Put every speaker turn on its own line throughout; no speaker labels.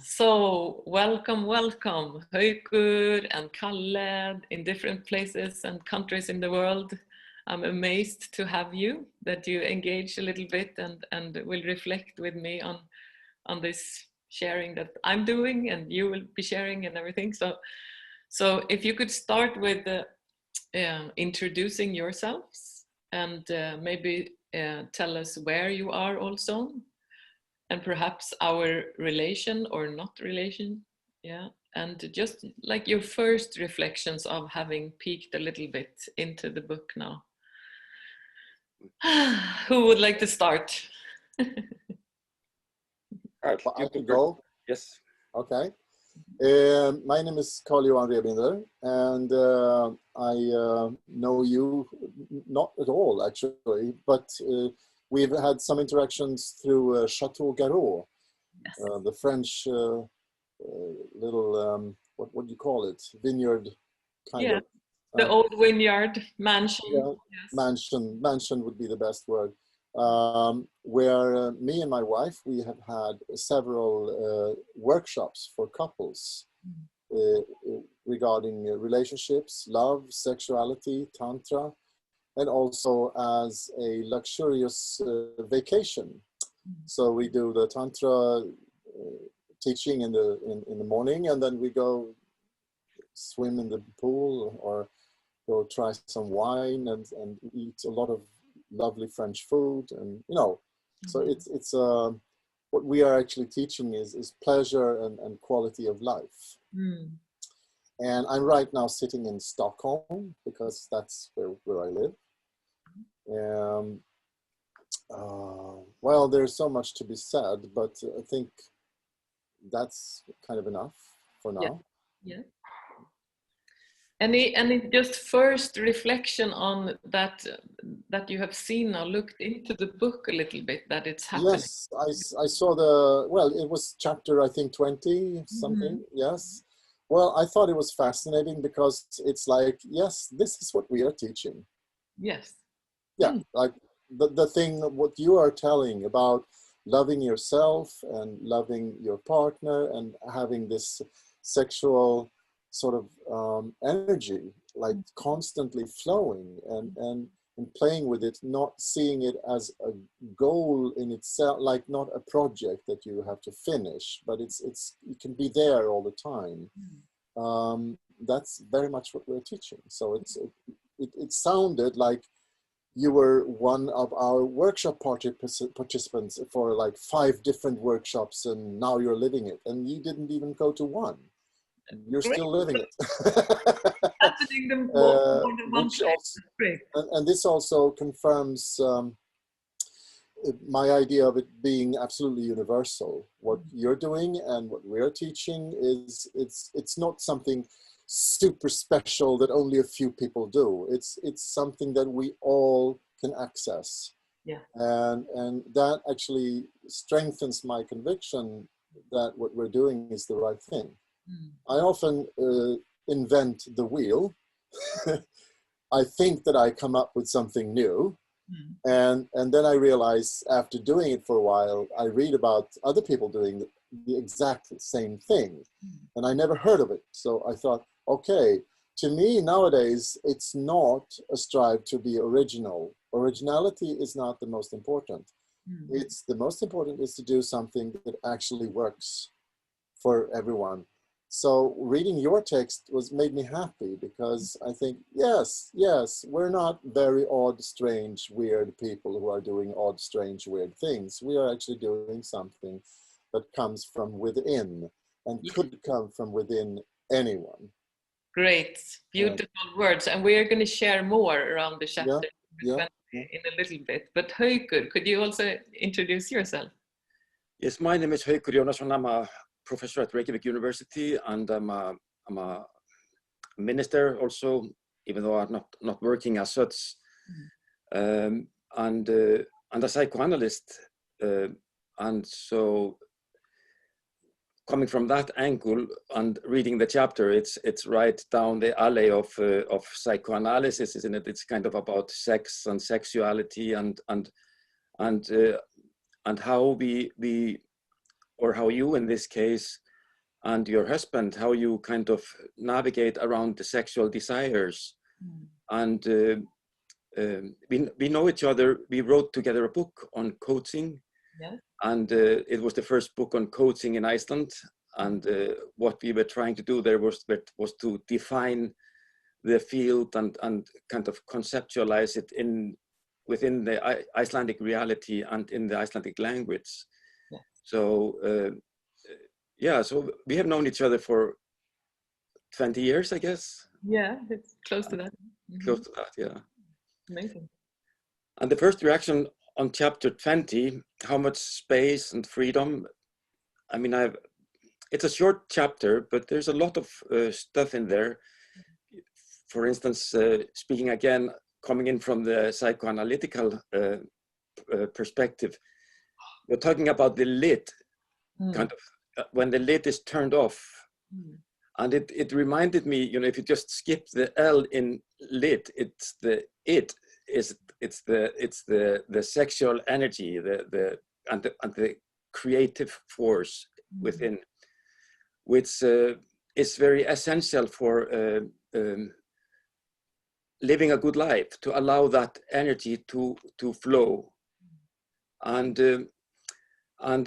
So, welcome, welcome, Hörður and Kalle in different places and countries in the world. I'm amazed to have you, that you engage a little bit and will reflect with me on this sharing that I'm doing and you will be sharing and everything. So if you could start with introducing yourselves and maybe tell us where you are also, and perhaps our relation or not relation, yeah, and just like your first reflections of having peeked a little bit into the book now. Who would like to start?
I can go.
Yes.
Okay. My name is Kio Andre, and I know you not at all actually, but we've had some interactions through Ch.20,
Yes.
The French little what do you call it? Vineyard kind of.
The old vineyard mansion.
Yeah,
yes.
mansion would be the best word. Where me and my wife, we have had several workshops for couples regarding relationships, love, sexuality, Tantra, and also as a luxurious vacation. So we do the Tantra teaching in the morning, and then we go swim in the pool or go try some wine and eat a lot of lovely French food, and so it's what we are actually teaching is pleasure and quality of life. And I'm right now sitting in Stockholm because that's where I live. Well, there's so much to be said, but I think that's kind of enough for now.
Yeah. Any just first reflection on that you have seen or looked into the book a little bit, that it's happening?
Yes, I saw it was chapter, I think 20 something. Yes. Well, I thought it was fascinating because it's like, yes, this is what we are teaching.
Yes.
Yeah, like the thing, what you are telling about loving yourself and loving your partner and having this sexual sort of energy, like constantly flowing and playing with it, not seeing it as a goal in itself, like not a project that you have to finish, but it can be there all the time. That's very much what we're teaching. So it sounded like you were one of our workshop participants for like 5 different workshops, and now you're living it, and you didn't even go to one. You're
Great.
still living it.
Happening them more than one place.
And this also confirms my idea of it being absolutely universal. What you're doing and what we're teaching is it's not something super special that only a few people do. It's something that we all can access.
Yeah.
And that actually strengthens my conviction that what we're doing is the right thing. I often invent the wheel. I think that I come up with something new. And then I realize after doing it for a while, I read about other people doing the exact same thing. And I never heard of it. So I thought, okay, to me nowadays, it's not a strive to be original. Originality is not the most important. It's the most important is to do something that actually works for everyone. So reading your text made me happy because I think, yes, we're not very odd, strange, weird people who are doing odd, strange, weird things. We are actually doing something that comes from within and could come from within anyone.
Great, beautiful words. And we are going to share more around the chapter in a little bit. But Hörður, could you also introduce yourself?
Yes, my name is Hörður. I'm a professor at Reykjavik University, and I'm a minister also, even though I'm not working as such, and a psychoanalyst. And so coming from that angle and reading the chapter, it's right down the alley of psychoanalysis, isn't it? It's kind of about sex and sexuality and how we or how you in this case and your husband, how you kind of navigate around the sexual desires. And we know each other. We wrote together a book on coaching, and it was the first book on coaching in Iceland. And what we were trying to do there was to define the field and kind of conceptualize it within the Icelandic reality and in the Icelandic language. So so we have known each other for 20 years, I guess.
Yeah, it's close to that.
Close to that, yeah.
Amazing.
And the first reaction on chapter 20, how much space and freedom. I mean, it's a short chapter, but there's a lot of stuff in there. For instance, speaking again, coming in from the psychoanalytical perspective, we're talking about the lid, kind of when the lid is turned off. And it reminded me, you know, if you just skip the L in lid, it's the sexual energy, and the creative force within, which is very essential for living a good life, to allow that energy to flow, and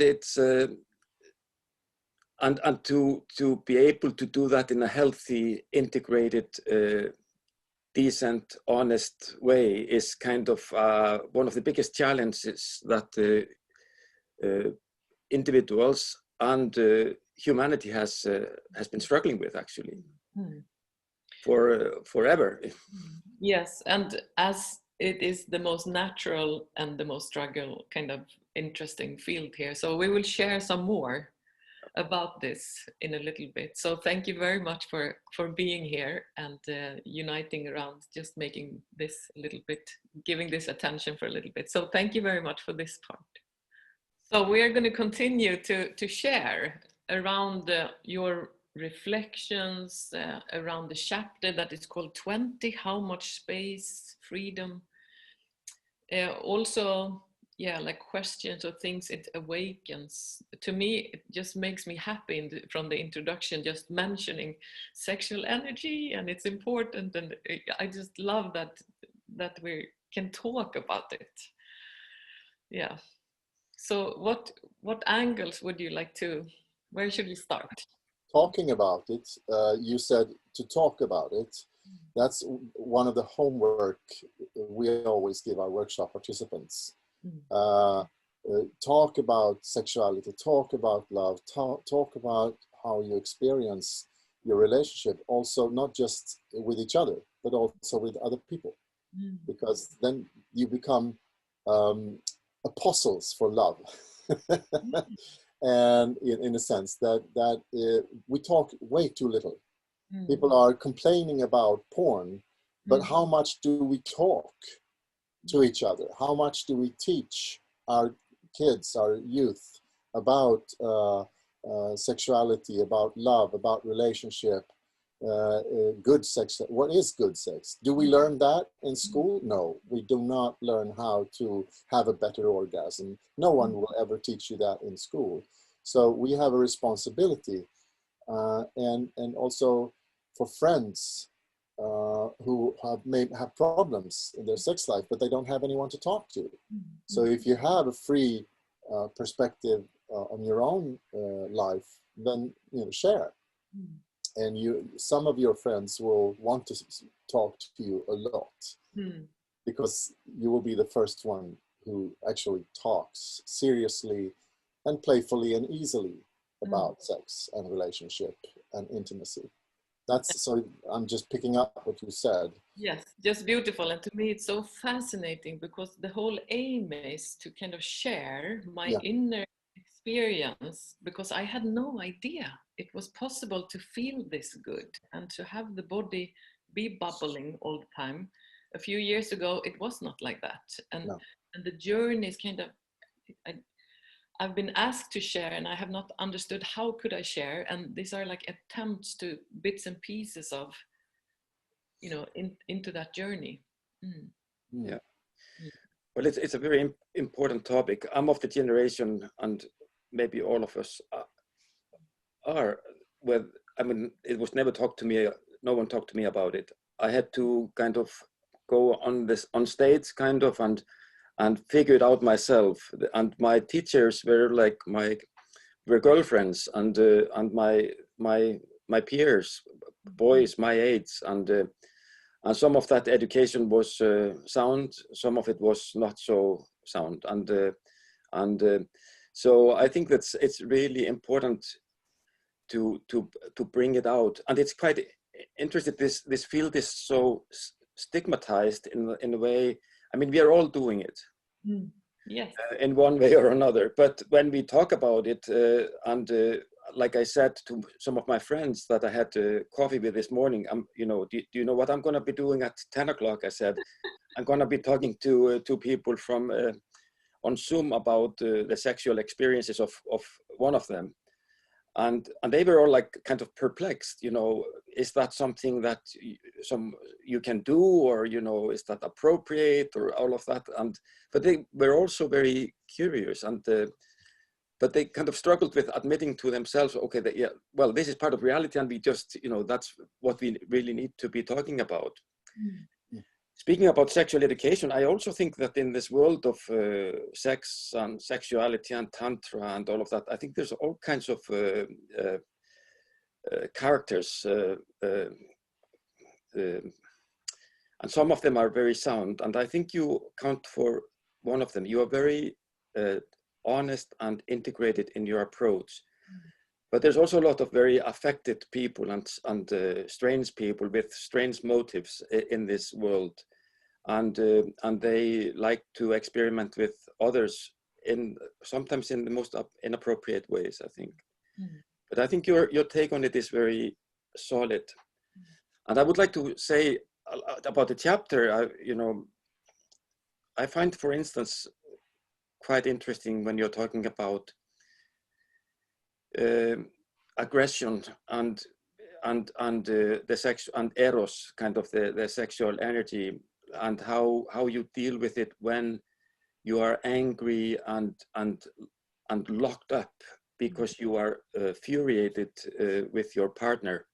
it's and to be able to do that in a healthy, integrated, decent, honest way is kind of one of the biggest challenges that individuals and humanity has been struggling with, actually, for forever.
Yes, and as it is the most natural and the most struggle kind of interesting field here, so we will share some more about this in a little bit. So thank you very much for being here and uniting around just making this a little bit, giving this attention for a little bit. So thank you very much for this part. So we are going to continue to share around your reflections around the chapter that is called 20, how much space, freedom. Also, like questions or things it awakens. To me, it just makes me happy from the introduction, just mentioning sexual energy and it's important. And I just love that we can talk about it. Yeah. So what angles would you like to, where should we start?
Talking about it, you said to talk about it. That's one of the homework we always give our workshop participants. Talk about sexuality, talk about love, talk about how you experience your relationship, also not just with each other, but also with other people, because then you become apostles for love. And in a sense that we talk way too little. People are complaining about porn, but how much do we talk to each other? How much do we teach our kids, our youth, about sexuality, about love, about relationship, good sex? What is good sex? Do we learn that in school? No, we do not learn how to have a better orgasm. No one will ever teach you that in school. So we have a responsibility, and also for friends who have problems in their sex life, but they don't have anyone to talk to. So if you have a free perspective on your own life, then share. And some of your friends will want to talk to you a lot, because you will be the first one who actually talks seriously and playfully and easily about sex and relationship and intimacy. So I'm just picking up what you said.
Yes, just beautiful. And to me, it's so fascinating because the whole aim is to kind of share my inner experience, because I had no idea it was possible to feel this good and to have the body be bubbling all the time. A few years ago, it was not like that. And the journey is kind of, I've been asked to share and I have not understood how could I share. And these are like attempts to bits and pieces of, into that journey.
Yeah. Well, it's a very important topic. I'm of the generation, and maybe all of us are, I mean, it was never talked to me. No one talked to me about it. I had to kind of go on stage kind of and figure it out myself. And my teachers were like were girlfriends and my peers, boys my age, and some of that education was sound, some of it was not so sound, and so I think it's really important to bring it out. And it's quite interesting. This field is so stigmatized in a way. I mean, we are all doing it.
Yes.
In one way or another. But when we talk about it, like I said to some of my friends that I had coffee with this morning, you know, do you know what I'm going to be doing at 10 o'clock? I said, I'm going to be talking to people from on Zoom about the sexual experiences of one of them. And they were all like kind of perplexed, you know, is that something that you can do, or, you know, is that appropriate, or all of that? But they were also very curious, and but they kind of struggled with admitting to themselves, okay, that, yeah, well, this is part of reality, and we just, you know, that's what we really need to be talking about. Speaking about sexual education, I also think that in this world of sex and sexuality and Tantra and all of that, I think there's all kinds of characters, and some of them are very sound. And I think you count for one of them. You are very honest and integrated in your approach. But there's also a lot of very affected people and strange people with strange motives in this world. And they like to experiment with others sometimes in the most inappropriate ways, I think. But I think your take on it is very solid. And I would like to say about the chapter, you know, I find, for instance, quite interesting when you're talking about aggression and the sex and eros, kind of the sexual energy, and how you deal with it when you are angry and locked up because you are infuriated with your partner.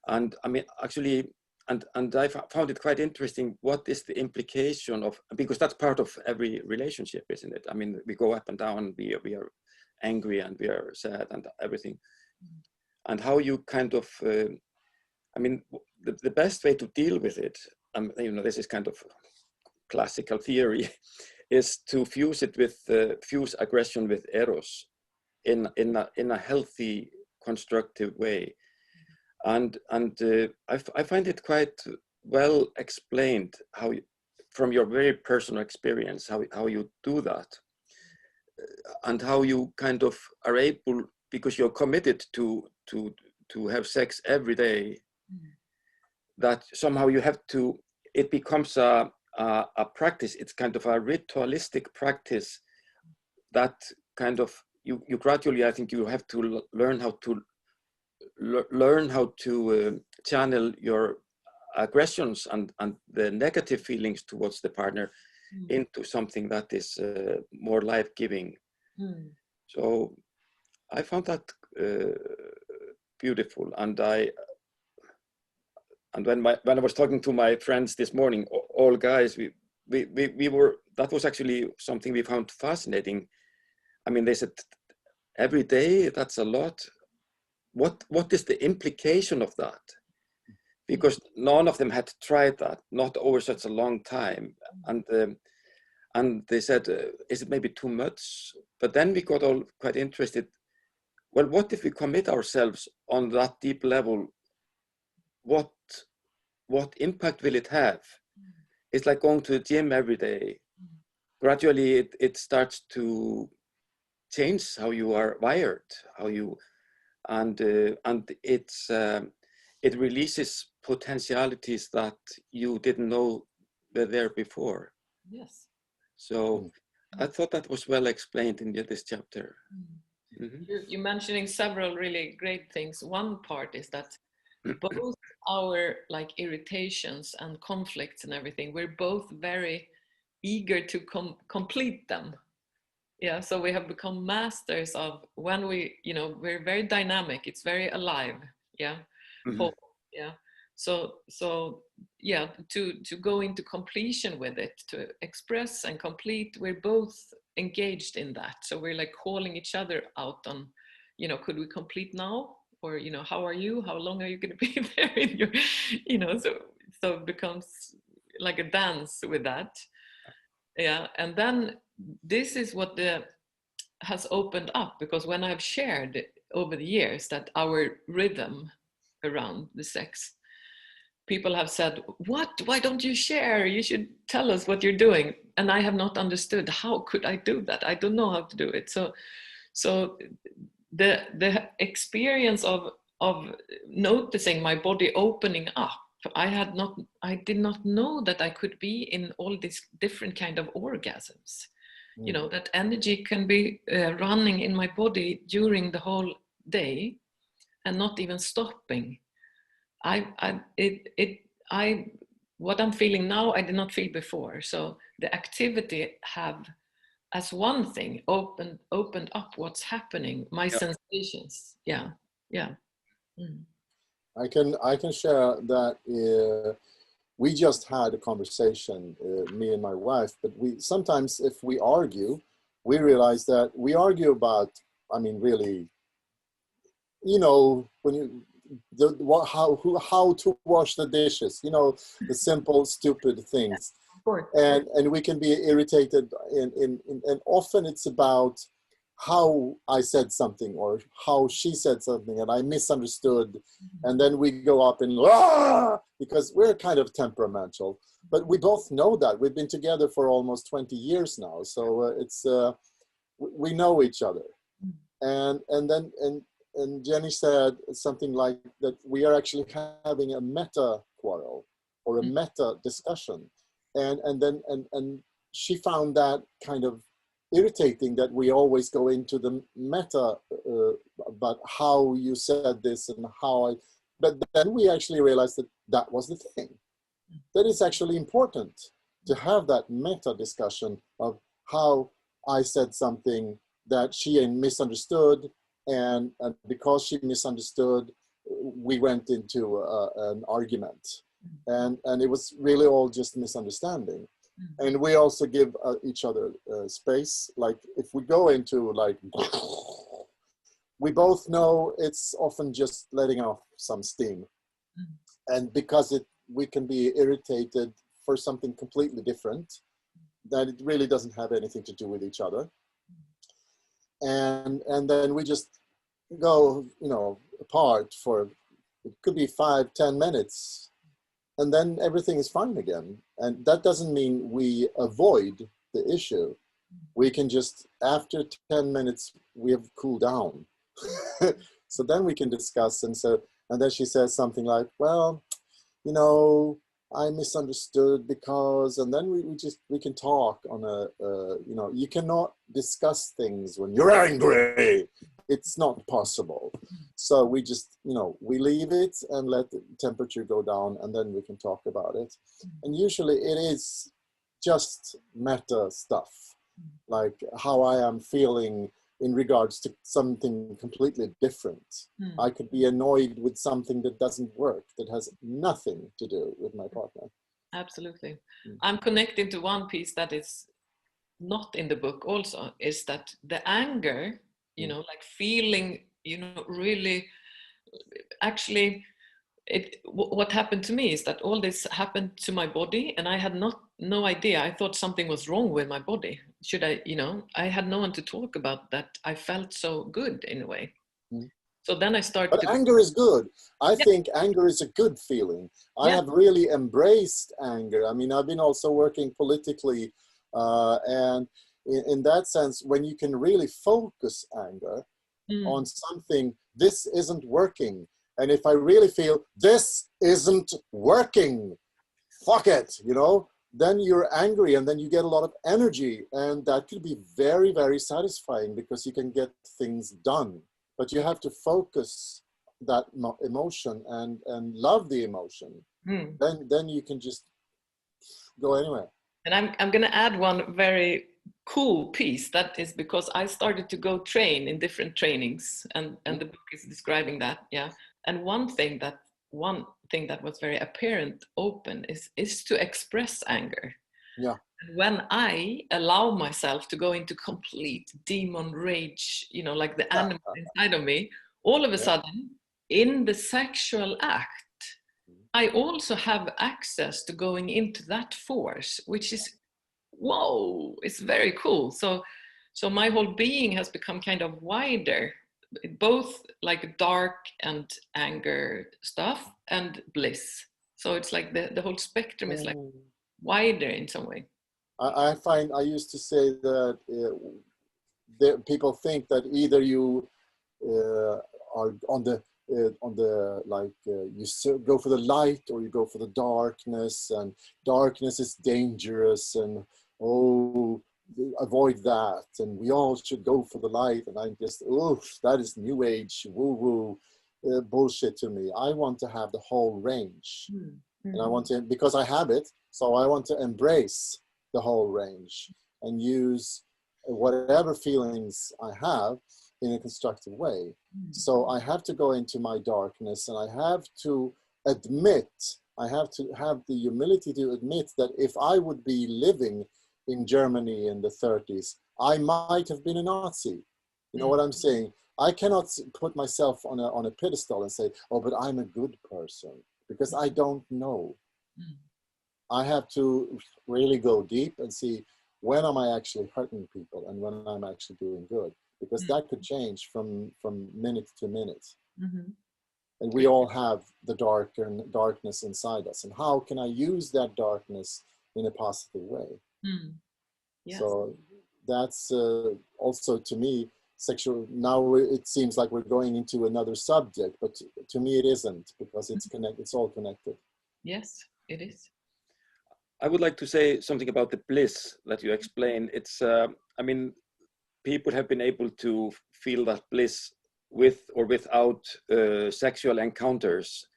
And I mean, actually, and I found it quite interesting. What is the implication of, because that's part of every relationship, isn't it? I mean, we go up and down, we are angry and we are sad and everything. And how you kind of, I mean, the best way to deal with it, you know, this is kind of classical theory, is to fuse it with, fuse aggression with eros in a healthy, constructive way. And I find it quite well explained how, from your very personal experience, how you do that, and how you kind of are able, because you're committed to have sex every day, that somehow you have to, it becomes a practice. It's kind of a ritualistic practice that kind of, you gradually, I think you have to learn how to channel your aggressions and the negative feelings towards the partner into something that is more life-giving. So I found that beautiful. And when I was talking to my friends this morning, all guys, we were, that was actually something we found fascinating. I mean, they said, every day, that's a lot. What is the implication of that? Because none of them had tried that, not over such a long time. And they said, is it maybe too much? But then we got all quite interested. Well, what if we commit ourselves on that deep level? What impact will it have? It's like going to the gym every day. Gradually, it starts to change how you are wired, how you, and it releases potentialities that you didn't know were there before.
Yes.
So I thought that was well explained in this chapter.
You're mentioning several really great things. One part is that both our like irritations and conflicts and everything, we're both very eager to complete them. Yeah, so we have become masters of when we, you know, we're very dynamic. It's very alive. Yeah. Whole, yeah. So yeah, to go into completion with it, to express and complete, we're both engaged in that. So we're like calling each other out on, you know, could we complete now? Or, you know, how are you? How long are you going to be there in your, you know, so it becomes like a dance with that. Yeah. And then this is what has opened up, because when I've shared over the years that our rhythm around the sex, people have said, what, why don't you share? You should tell us what you're doing. And I have not understood, how could I do that? I don't know how to do it. So the experience of noticing my body opening up, I did not know that I could be in all these different kind of orgasms. You know, that energy can be running in my body during the whole day and not even stopping. What I'm feeling now, I did not feel before. So the activity have, as one thing, opened up what's happening, my sensations. Yeah.
I can share that we just had a conversation, me and my wife, but sometimes if we argue, we realize that we argue about, I mean, really, you know, when you, how to wash the dishes, you know, the simple, stupid things. And we can be irritated and often it's about how I said something or how she said something and I misunderstood. And then we go up and because we're kind of temperamental, but we both know that. We've been together for almost 20 years now. So we know each other. And Jenny said something like that we are actually having a meta quarrel or a meta discussion. And she found that kind of irritating, that we always go into the meta about how you said this and how but then we actually realized that that was the thing. That is actually important to have that meta discussion of how I said something that she misunderstood, and because she misunderstood, we went into an argument. And it was really all just misunderstanding. And we also give each other space. Like if we go into like, we both know it's often just letting off some steam. And because we can be irritated for something completely different, that it really doesn't have anything to do with each other. And then we just go, you know, apart for, it could be 5-10 minutes. And then everything is fine again. And that doesn't mean we avoid the issue. We can just, after 10 minutes, we have cooled down. So then we can discuss. And then she says something like, well, you know, I misunderstood because, and then we can talk on you know, you cannot discuss things when you're angry. It's not possible. So we just, you know, we leave it and let the temperature go down and then we can talk about it. And usually it is just meta stuff, like how I am feeling in regards to something completely different. I could be annoyed with something that doesn't work, that has nothing to do with my partner.
Absolutely. I'm connecting to one piece that is not in the book also, is that the anger, you know, like feeling, you know, really, actually, what happened to me is that all this happened to my body and I had no idea. I thought something was wrong with my body. Should I, you know, I had no one to talk about that. I felt so good in a way. So then I started.
But anger is good. I think anger is a good feeling. I have really embraced anger. I mean, I've been also working politically, and in that sense, when you can really focus anger on something, this isn't working. And if I really feel this isn't working, fuck it, you know, then you're angry and then you get a lot of energy. And that could be very, very satisfying because you can get things done. But you have to focus that emotion and love the emotion. Then you can just go anywhere.
And I'm going to add one very cool piece, that is because I started to go train in different trainings, and the book is describing that. Yeah. And one thing that was very apparent open is to express anger.
Yeah.
When I allow myself to go into complete demon rage, you know, like the animal inside of me, all of a sudden in the sexual act, I also have access to going into that force, which is, whoa, it's very cool. So my whole being has become kind of wider, both like dark and anger stuff and bliss. So it's like the whole spectrum is like wider in some way.
I find, I used to say that people think that either you are on the like you go for the light or you go for the darkness, and darkness is dangerous, and oh, avoid that, and we all should go for the light. And I'm just, oof, that is new age woo woo bullshit to me. I want to have the whole range, and I want to, because I have it, so I want to embrace the whole range and use whatever feelings I have in a constructive way. So I have to go into my darkness, and I have to admit, I have to have the humility to admit that if I would be living in Germany in the 30s, I might have been a Nazi. You know what I'm saying? I cannot put myself on a pedestal and say, oh, but I'm a good person, because I don't know. I have to really go deep and see, when am I actually hurting people and when I'm actually doing good? Because that could change from minute to minute. And we all have the darkness inside us. And how can I use that darkness in a positive way?
Yes.
So that's also, to me, sexual. Now it seems like we're going into another subject, but to me it isn't, because it's connected. It's all connected.
Yes, it is.
I would like to say something about the bliss that you explain. It's, I mean, people have been able to feel that bliss with or without sexual encounters,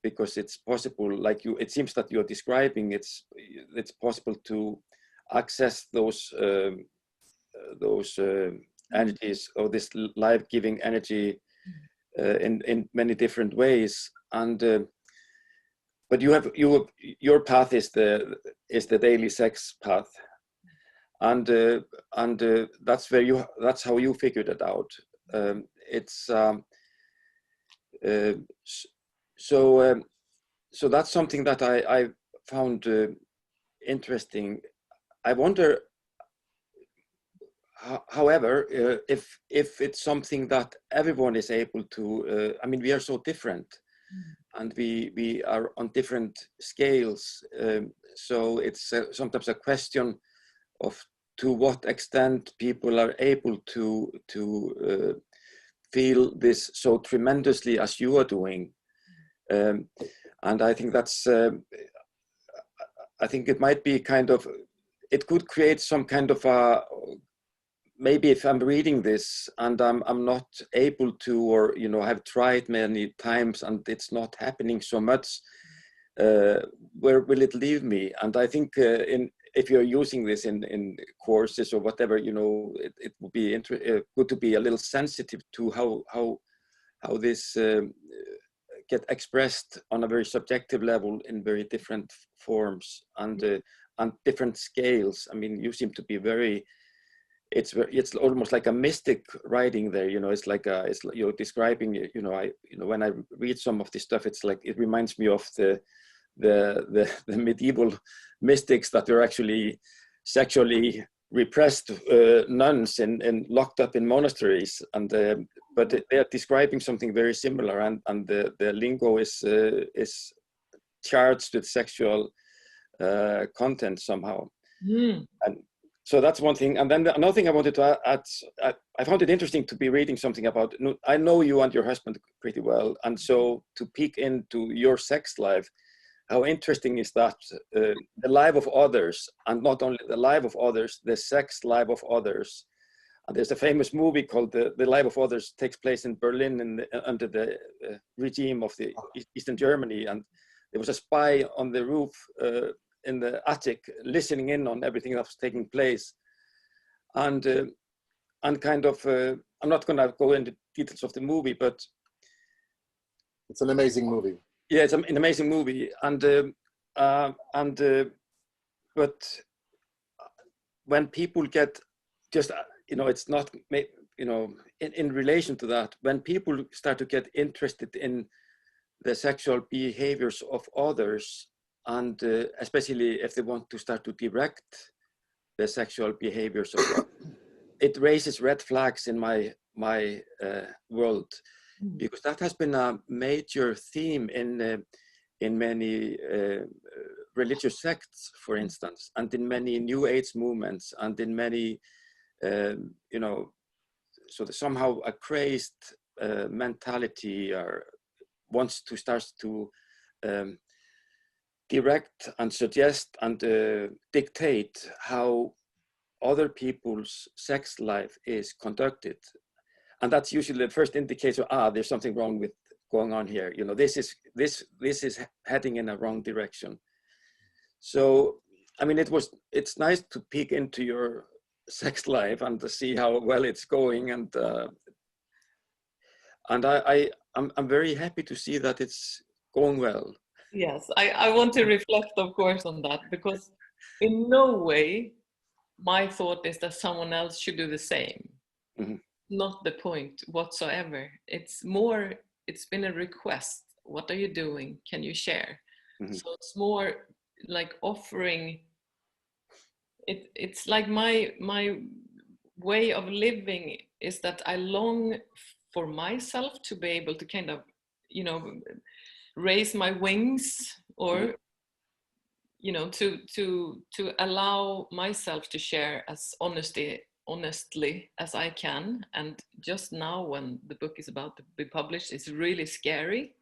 because it's possible, like you, it seems that you're describing, it's possible to access those energies, or this life-giving energy in many different ways. And but your path is the daily sex path, and that's how you figured it out. So that's something that I found interesting. I wonder, however, if it's something that everyone is able to. I mean, we are so different. And we are on different scales, so it's sometimes a question of to what extent people are able to feel this so tremendously as you are doing, and I think that's I think it might be kind of, it could create some kind of a, maybe if I'm reading this and I'm not able to, or I've tried many times and it's not happening so much, where will it leave me? And I think if you're using this in courses or whatever, it would be good to be a little sensitive to how this get expressed on a very subjective level in very different forms and different scales. I mean, you seem to be very. It's almost like a mystic writing there, it's like you're describing, when I read some of this stuff, it's like, it reminds me of the medieval mystics that were actually sexually repressed nuns and locked up in monasteries, and but they are describing something very similar, and the lingo is charged with sexual content somehow. And so that's one thing. And then another thing I wanted to add, I found it interesting to be reading something about, I know you and your husband pretty well. And so to peek into your sex life, how interesting is that? The life of others, and not only the life of others, the sex life of others. And there's a famous movie called The Life of Others, takes place in Berlin under the regime of the Eastern Germany. And there was a spy on the roof in the attic, listening in on everything that was taking place. and kind of, I'm not going to go into details of the movie, but
it's an amazing movie.
Yeah, it's an amazing movie, but when people get just, it's not, in relation to that, when people start to get interested in the sexual behaviors of others, and especially if they want to start to direct the sexual behaviors of others, it raises red flags in my world, because that has been a major theme in many religious sects, for instance, and in many New Age movements, and in many, so somehow a crazed mentality or wants to start to direct and suggest and dictate how other people's sex life is conducted. And that's usually the first indicator, there's something wrong with going on here. This is heading in a wrong direction. So, I mean, it's nice to peek into your sex life and to see how well it's going. And I'm very happy to see that it's going well.
Yes, I want to reflect, of course, on that, because in no way my thought is that someone else should do the same. Mm-hmm. Not the point whatsoever. It's been a request. What are you doing? Can you share? Mm-hmm. So it's more like offering. It's like my way of living is that I long for myself to be able to kind of, raise my wings, or to allow myself to share as honestly as I can. And just now, when the book is about to be published, it's really scary.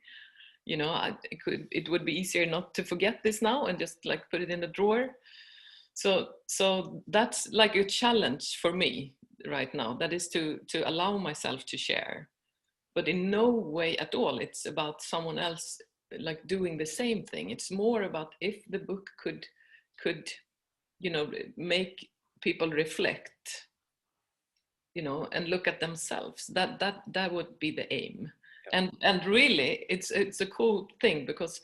It would be easier not to forget this now and just like put it in the drawer. So that's like a challenge for me right now. That is to allow myself to share, but in no way at all it's about someone else like doing the same thing. It's more about if the book could make people reflect, and look at themselves. That would be the aim. Yeah. And really it's a cool thing, because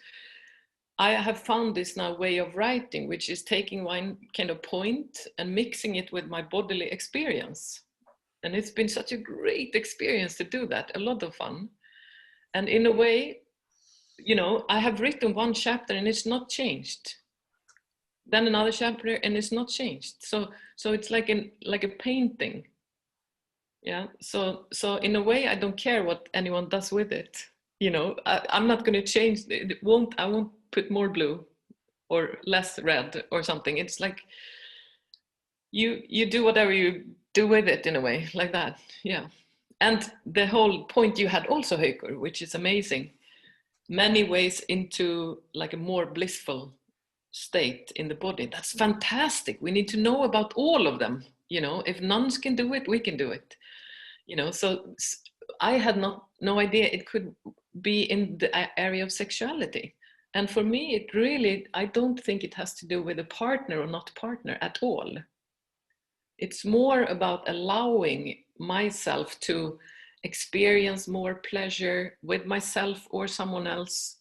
I have found this now way of writing, which is taking one kind of point and mixing it with my bodily experience. And it's been such a great experience to do that, a lot of fun. And in a way, I have written one chapter and it's not changed. Then another chapter and it's not changed. So it's like a painting. Yeah. So in a way, I don't care what anyone does with it. I'm not going to change it. I won't put more blue or less red or something. It's like you do whatever you do with it, in a way, like that. Yeah. And the whole point you had also, Hörður, which is amazing, many ways into like a more blissful state in the body. That's fantastic. We need to know about all of them. If nuns can do it, we can do it. So I had no idea it could be in the area of sexuality. And for me, I don't think it has to do with a partner or not partner at all. It's more about allowing myself to experience more pleasure with myself or someone else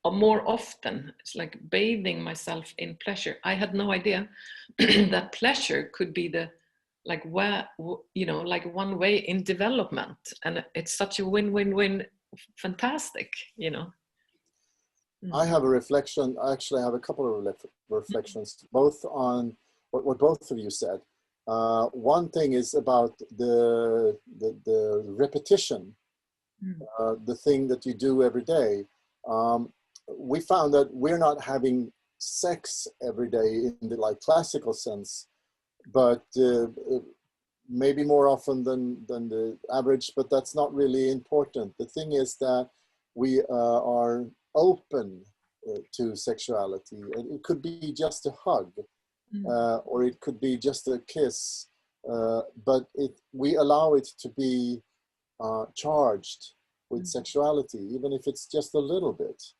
more often. It's like bathing myself in pleasure. I had no idea that pleasure could be like one way in development. And it's such a win-win-win, fantastic,
I have a reflection. I actually have a couple of reflections, both on what both of you said. One thing is about the repetition, the thing that you do every day. We found that we're not having sex every day in the classical sense, but maybe more often than the average, but that's not really important. The thing is that we are open to sexuality. It could be just a hug, or it could be just a kiss, but we allow it to be charged with sexuality, even if it's just a little bit.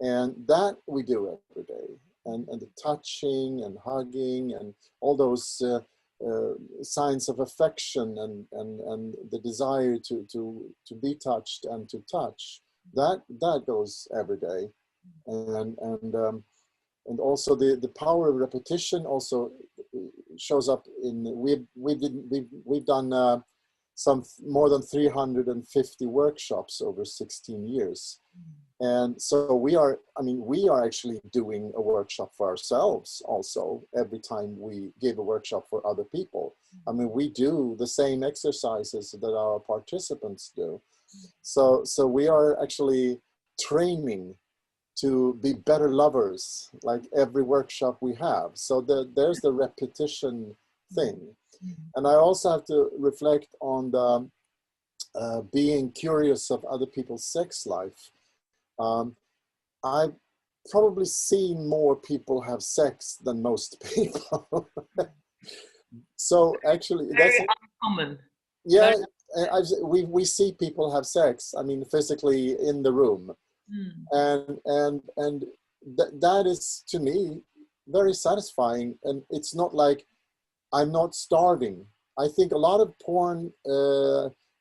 And that we do every day. And the touching and hugging and all those signs of affection and the desire to be touched and to touch, that goes every day. And also the power of repetition also shows up in, we've done some more than 350 workshops over 16 years. And so we are actually doing a workshop for ourselves also every time we give a workshop for other people. I mean, we do the same exercises that our participants do. So we are actually training to be better lovers, like every workshop we have. So there's the repetition thing. And I also have to reflect on the being curious of other people's sex life. I've probably seen more people have sex than most people. So actually, that's
very uncommon.
Yeah, we see people have sex. I mean, physically in the room, and that is to me very satisfying. And it's not like I'm not starving. I think a lot of porn.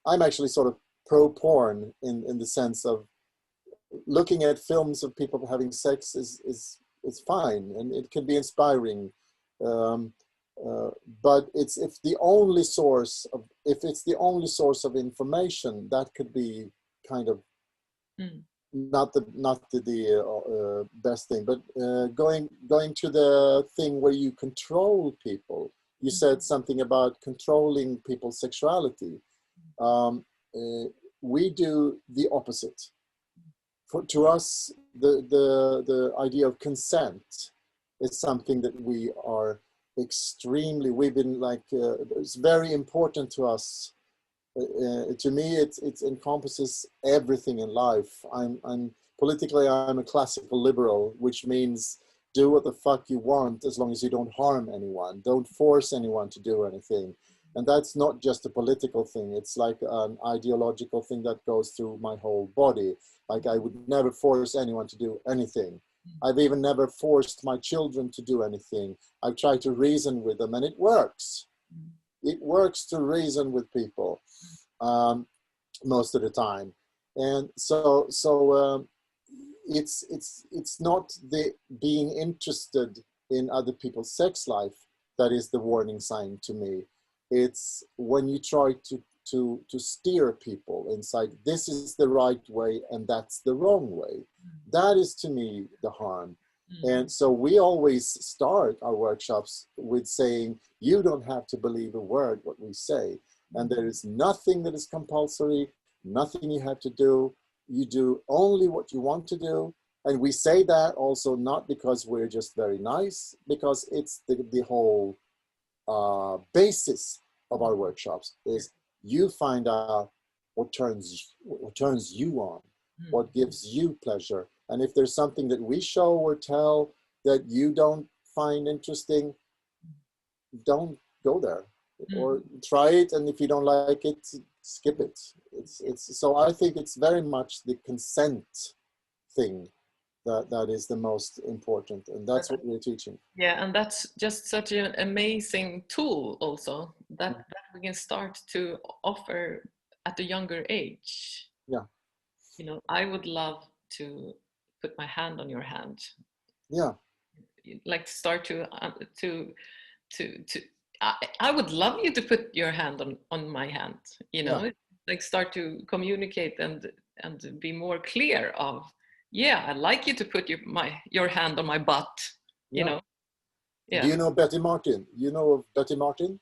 I'm actually sort of pro porn in the sense of looking at films of people having sex is fine, and it can be inspiring. But if it's the only source of information, that could be kind of not the best thing. But going to the thing where you control people, you said something about controlling people's sexuality. We do the opposite. To us, the idea of consent is something that we are we've been like, it's very important to us. To me, it encompasses everything in life. Politically, I'm a classical liberal, which means do what the fuck you want as long as you don't harm anyone. Don't force anyone to do anything. And that's not just a political thing. It's like an ideological thing that goes through my whole body. Like, I would never force anyone to do anything. I've even never forced my children to do anything. I've tried to reason with them, and it works. It works to reason with people most of the time. And so it's not the being interested in other people's sex life that is the warning sign to me. It's when you try to steer people inside, this is the right way and that's the wrong way. That is to me the harm. And so we always start our workshops with saying, you don't have to believe a word what we say. And there is nothing that is compulsory, nothing you have to do. You do only what you want to do. And we say that also not because we're just very nice, because it's the whole basis of our workshops is you find out what turns you on, what gives you pleasure. And if there's something that we show or tell that you don't find interesting, don't go there or try it. And if you don't like it, skip it. So I think it's very much the consent thing that is the most important, and that's what we're teaching.
Yeah, and that's just such an amazing tool also that we can start to offer at a younger age.
Yeah.
You know, I would love to put my hand on your hand.
Yeah.
Like start to I would love you to put your hand on my hand, you know,
Yeah.
like start to communicate and be more clear of, yeah, I'd like you to put your hand on my butt, you know. Yeah.
Do you know Betty Martin? You know of Betty Martin?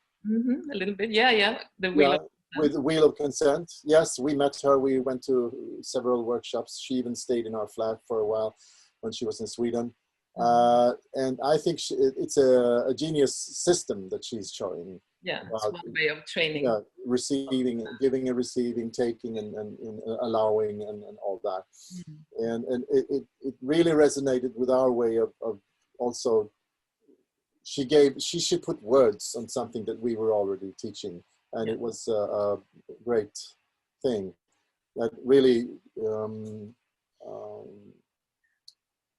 A little bit, yeah. The wheel of
with the Wheel of Consent. Yes, we met her. We went to several workshops. She even stayed in our flat for a while when she was in Sweden. And I think it's a genius system that she's showing.
Yeah, it's one way of training.
Yeah, receiving, giving and receiving, taking and allowing and all that. And it really resonated with our way of also, she put words on something that we were already teaching. And it was a great thing that really,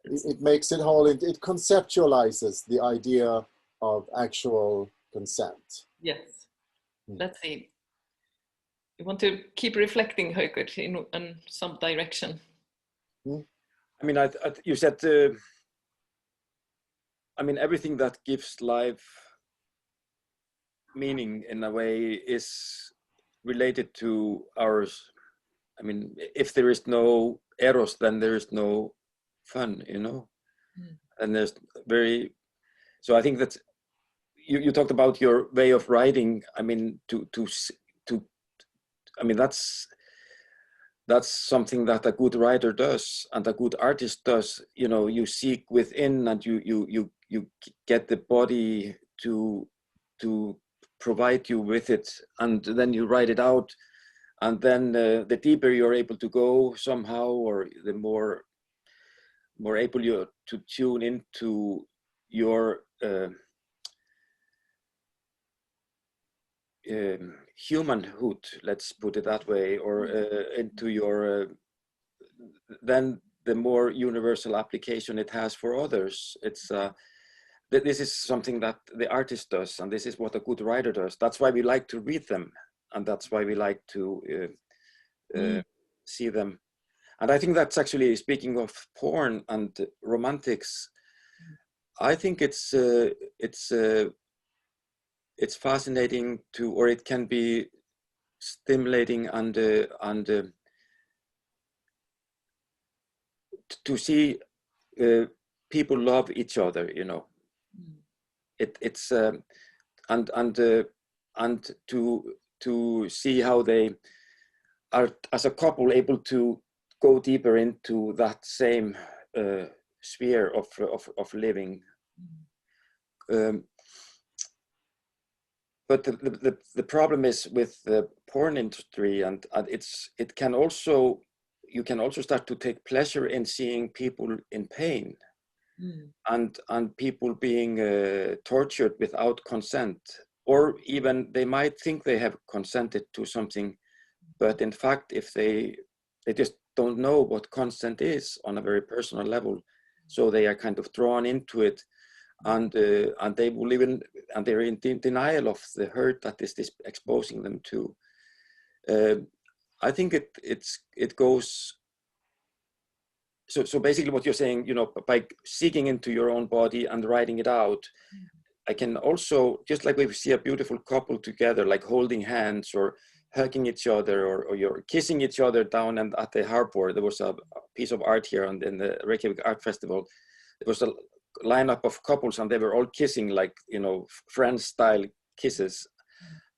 it makes it whole. It conceptualizes the idea of actual consent.
Yes. Let's see. You want to keep reflecting, Hörður, in some direction.
I mean, you said, I mean, everything that gives life meaning in a way is related to ours. I mean, if there is no eros, then there is no fun, you know. And there's so I think that you talked about your way of writing. I mean, I mean, that's something that a good writer does and a good artist does. You know, you seek within, and you get the body to provide you with it, and then you write it out, and then the deeper you're able to go somehow, or the more able you to tune into your humanhood, let's put it that way, or into your then the more universal application it has for others. It's this is something that the artist does, and this is what a good writer does. That's why we like to read them, and that's why we like to see them. And I think that's actually, speaking of porn and romantics, I think it's fascinating to, or it can be stimulating and to see people love each other, you know. It's and to see how they are as a couple able to go deeper into that same sphere of living. But the problem is with the porn industry, and it can also, you can also start to take pleasure in seeing people in pain, and people being tortured without consent, or even they might think they have consented to something, but in fact, if they just don't know what consent is on a very personal level, so they are kind of drawn into it, and they will even, and they're in denial of the hurt that this is exposing them to. I think it goes. So basically, what you're saying, you know, by seeking into your own body and writing it out, I can also, just like we see a beautiful couple together, like holding hands or hugging each other, or you're kissing each other down and at the harbor. There was a piece of art here in the Reykjavik Art Festival. There was a lineup of couples, and they were all kissing, like, you know, friends style kisses.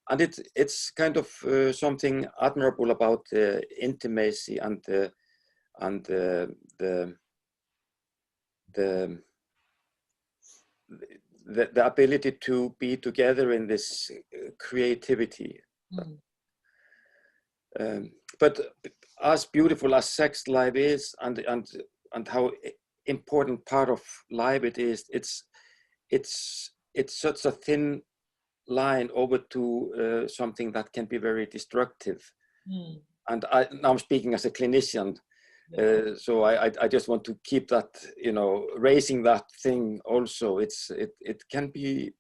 And it's kind of something admirable about the intimacy and the ability to be together in this creativity. But as beautiful as sex life is, and how important part of life it is, it's such a thin line over to something that can be very destructive. And now I'm speaking as a clinician, so I just want to keep that, you know, raising that thing also. It can be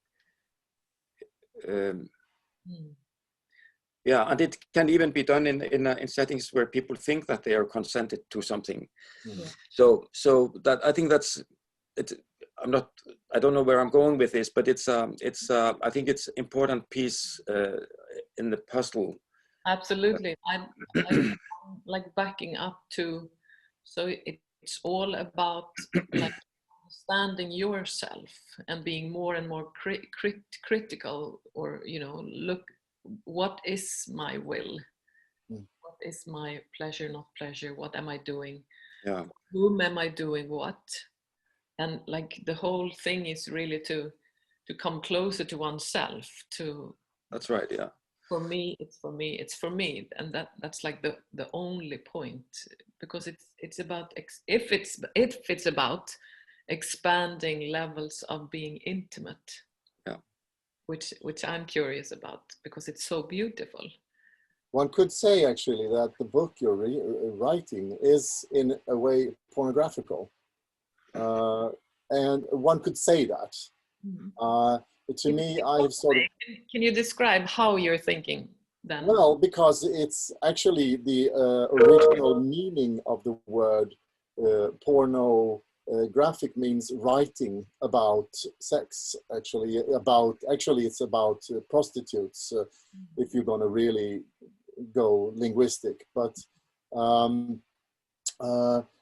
yeah, and it can even be done in settings where people think that they are consented to something. So that, I think that's it. I don't know where I'm going with this, but I think it's important piece in the puzzle.
Absolutely. I'm like backing up to, so it's all about like understanding yourself and being more and more critical, or, you know, look, what is my will? What is my pleasure, not pleasure? What am I doing? Whom am I doing what? And like the whole thing is really to come closer to oneself.
That's right. Yeah.
For me, it's for me, it's for me, and that's like the only point, because it's about if it's about expanding levels of being intimate, which I'm curious about, because it's so beautiful.
One could say actually that the book you're writing is in a way pornographical, and one could say that. to me, I've sort of...
Can you describe how you're thinking then?
Well, because it's actually the original meaning of the word pornographic means writing about sex. Actually, it's about prostitutes. If you're going to really go linguistic, but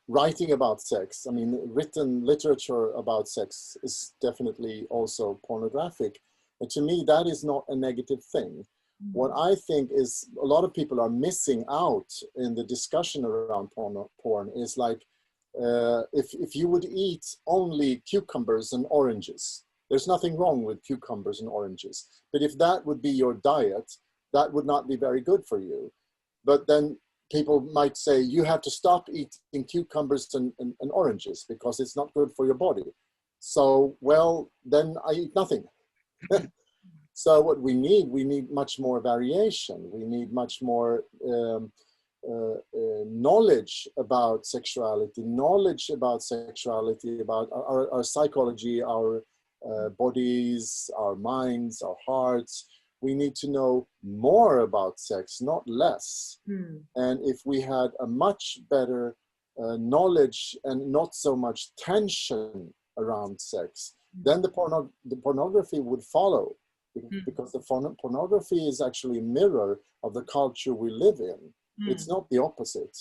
writing about sex. I mean, written literature about sex is definitely also pornographic. And to me, that is not a negative thing. What I think is a lot of people are missing out in the discussion around porn is like, if you would eat only cucumbers and oranges, there's nothing wrong with cucumbers and oranges. But if that would be your diet, that would not be very good for you. But then people might say, you have to stop eating cucumbers and oranges because it's not good for your body. So, well, then I eat nothing. So what we need much more variation. We need much more knowledge about sexuality, about our psychology, our bodies, our minds, our hearts. We need to know more about sex, not less. And if we had a much better knowledge and not so much tension around sex, then the pornography would follow. Because the pornography is actually a mirror of the culture we live in. It's not the opposite.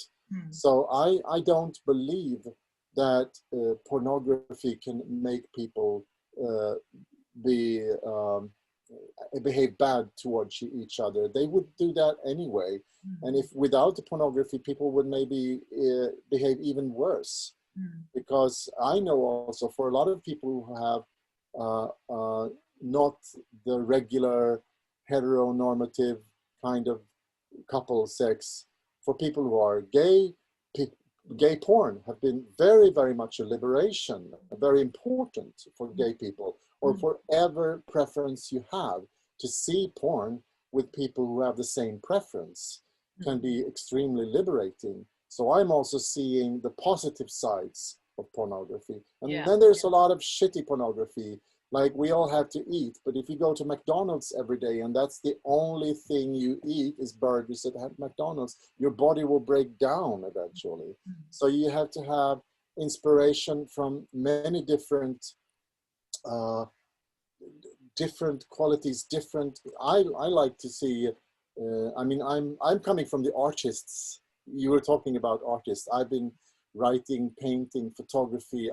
So I don't believe that pornography can make people behave bad towards each other. They would do that anyway. And if without the pornography, people would maybe behave even worse. Because I know also for a lot of people who have not the regular heteronormative kind of couple sex, for people who are gay, gay porn have been very, very much a liberation, very important for gay people, or for whatever preference you have. To see porn with people who have the same preference can be extremely liberating. So I'm also seeing the positive sides of pornography. And then there's a lot of shitty pornography. Like, we all have to eat, but if you go to McDonald's every day and that's the only thing you eat is burgers at McDonald's, your body will break down eventually. So you have to have inspiration from many different qualities, I like to see, I mean, I'm coming from the artists. You were talking about artists. I've been writing, painting, photography,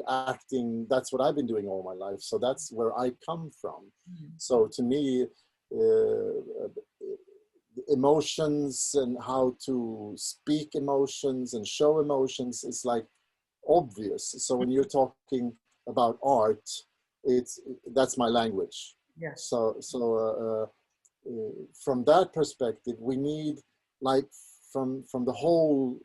acting. That's what I've been doing all my life. So that's where I come from. So to me, emotions and how to speak emotions and show emotions is like obvious. So when you're talking about art, that's my language. So from that perspective, we need, like, from the whole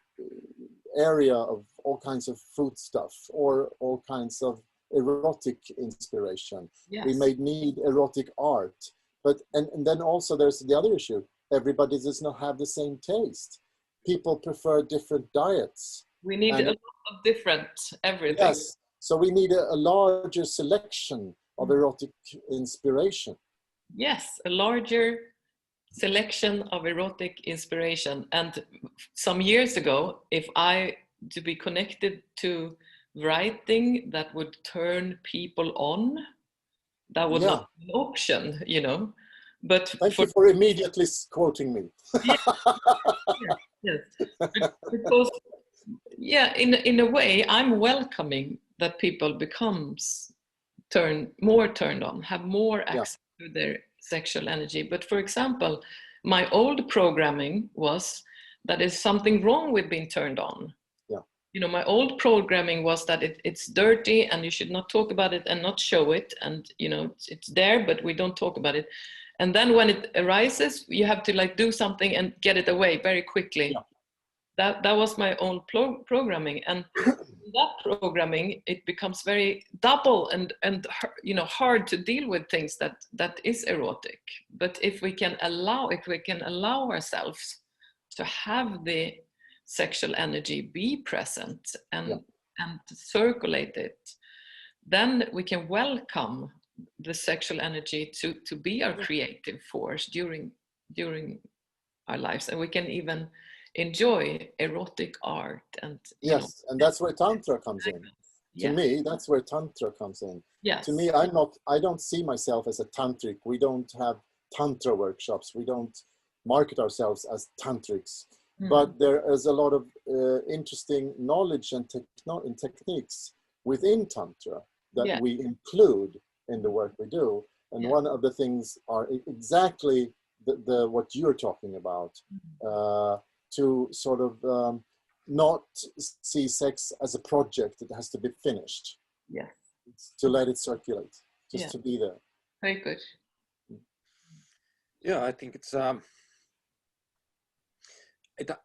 area of all kinds of food stuff or all kinds of erotic inspiration. We may need erotic art, but and then also there's the other issue. Everybody does not have the same taste. People prefer different diets.
We need a lot of different everything.
Yes, so we need a larger selection of erotic inspiration.
Yes, a larger selection of erotic inspiration. And some years ago, if to be connected to writing that would turn people on, that would not be an option, you know. But
thank you for immediately quoting me.
Yes. Because in a way, I'm welcoming that people becomes more turned on, have more access to their sexual energy. But for example, my old programming was that there's something wrong with being turned on. You know, my old programming was that it's dirty and you should not talk about it and not show it. And, you know, it's there, but we don't talk about it. And then when it arises, you have to like do something and get it away very quickly. That was my own programming. And that programming, it becomes very double and you know, hard to deal with things that is erotic. But if we can allow ourselves to have the sexual energy be present and circulate it, then we can welcome the sexual energy to be our creative force during our lives, and we can even enjoy erotic art and
yes, and that's where Tantra comes in. To me, that's where Tantra comes in.
Yes.
To me, I don't see myself as a tantric. We don't have Tantra workshops. We don't market ourselves as tantrics. But there is a lot of interesting knowledge and techniques within Tantra that we include in the work we do. And one of the things are exactly what you're talking about, to sort of not see sex as a project that has to be finished.
Yeah.
To let it circulate, just to be there.
Very good.
Yeah, I think it's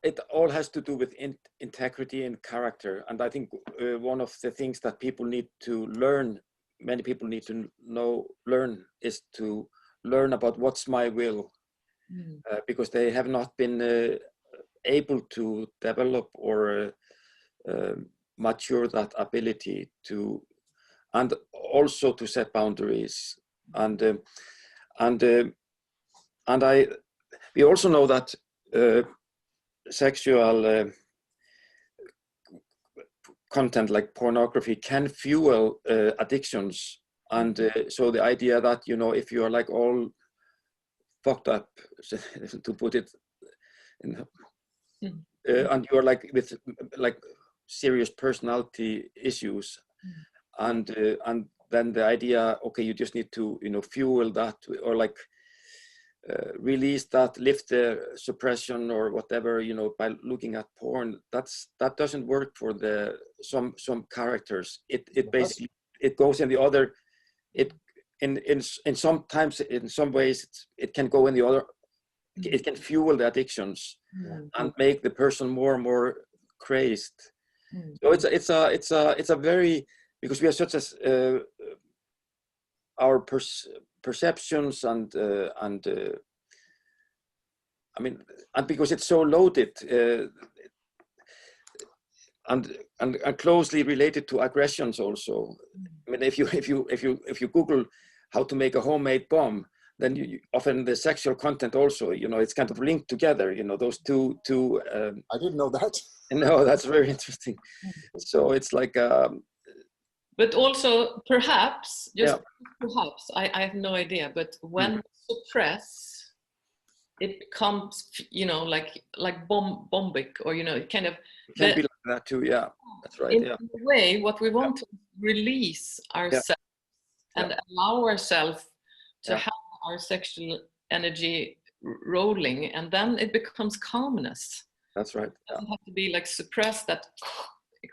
it all has to do with integrity and character, and I think one of the things that people need to learn, many people need to learn, is to learn about what's my will, because they have not been able to develop or mature that ability to, and also to set boundaries, we also know that sexual content like pornography can fuel addictions, and so the idea that, you know, if you are like all fucked up, to put it in, and you are like with like serious personality issues, and then the idea, okay, you just need to, you know, fuel that, or like release that, lift the suppression or whatever, you know, by looking at porn. That doesn't work for the some characters. It basically, it goes in the other, it in sometimes in some ways it can go in the other, it can fuel the addictions and make the person more and more crazed. So it's a very, because we are such as our perceptions and I mean, and because it's so loaded and closely related to aggressions also. I mean, if you Google how to make a homemade bomb, then you often the sexual content also, you know, it's kind of linked together, you know, those two
I didn't know that.
No, that's very interesting. So it's like
but also perhaps, just perhaps, I have no idea, but when suppress, it becomes, you know, like bombic, or, you know, it kind of
can be like that too. Yeah, that's right.
In a way, what we want to release ourselves and allow ourselves to have our sexual energy rolling, and then it becomes calmness.
That's right.
It doesn't have to be like suppressed, that,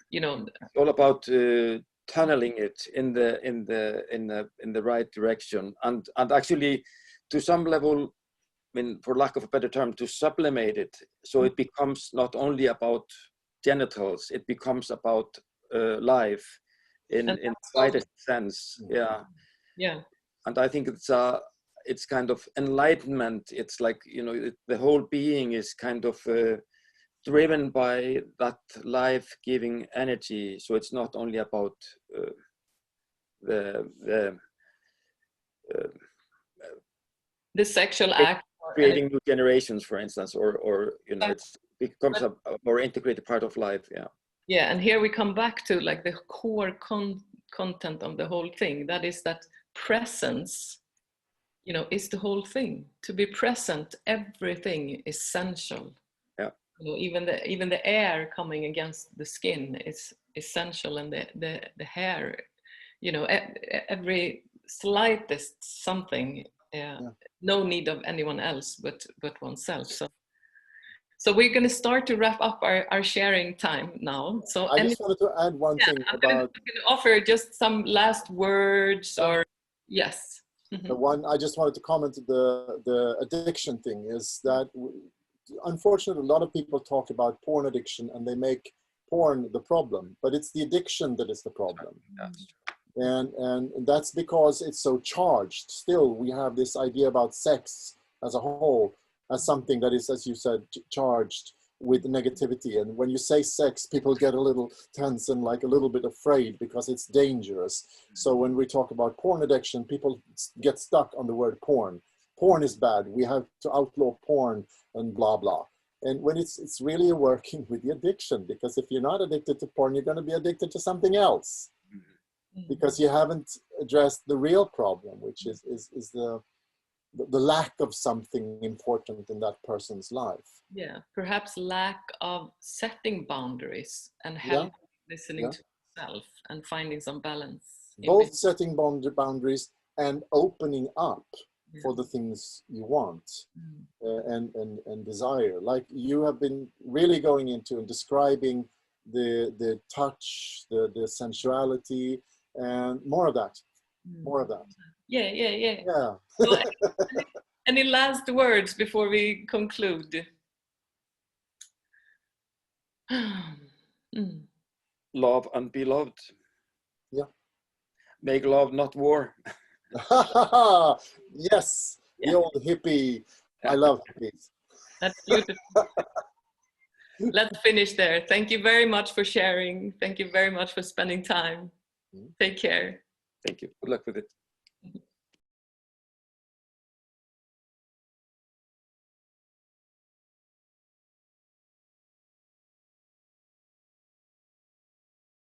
you know.
It's all about tunneling it in the right direction, and actually to some level, I mean, for lack of a better term, to sublimate it, so it becomes not only about genitals, it becomes about life in the widest sense. Yeah. And I think it's kind of enlightenment. It's like, you know, the whole being is kind of driven by that life-giving energy. So it's not only about the
sexual act,
creating new generations, for instance, or you know, it becomes a more integrated part of life.
Yeah, and here we come back to like the core content of the whole thing. That is that presence, you know, is the whole thing. To be present, everything is essential.
Yeah.
You know, even the air coming against the skin is essential, and the hair, you know, every slightest something. No need of anyone else but oneself. So we're going to start to wrap up our sharing time now. So
I just wanted to add one thing
I'm going to offer just some last words, or yes.
The one I just wanted to comment, the addiction thing, is that unfortunately a lot of people talk about porn addiction and they make porn the problem, but it's the addiction that is the problem. And that's because it's so charged. Still, we have this idea about sex as a whole as something that is, as you said, charged, with negativity. And when you say sex, people get a little tense and like a little bit afraid because it's dangerous. So when we talk about porn addiction, people get stuck on the word porn. Porn is bad. We have to outlaw porn and blah, blah. And when it's really working with the addiction, because if you're not addicted to porn, you're going to be addicted to something else, because you haven't addressed the real problem, which is the lack of something important in that person's life.
Yeah, perhaps lack of setting boundaries and help listening to yourself and finding some balance.
Both setting boundaries and opening up for the things you want and desire. Like you have been really going into and describing the touch, the sensuality, and more of that. More of that.
Yeah. Well, any last words before we conclude?
Love and be loved.
Yeah.
Make love, not war.
Yes, the old hippie. I love hippies.
That's beautiful. Let's finish there. Thank you very much for sharing. Thank you very much for spending time. Take care.
Thank you. Good luck with it.